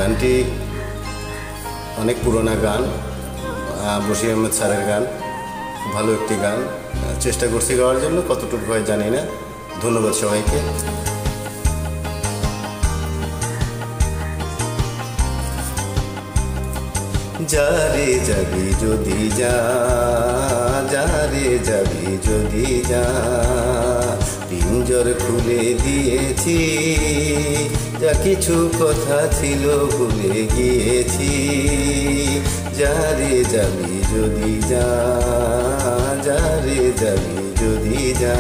গানটি অনেক পুরোনো গান, বশির আহমেদ স্যারের গান। ভালো একটি গান, চেষ্টা করছি গাওয়ার জন্য, কতটুকু হয় জানি না। ধন্যবাদ সবাইকে। যারে যাবি যদি যা, যারে যাবি যদি যা, পিঞ্জর খুলে দিয়েছি, যা কিছু কথা ছিল ভুলে গিয়েছি। যারে যাবি যদি যা, যারে যাবি যদি যা।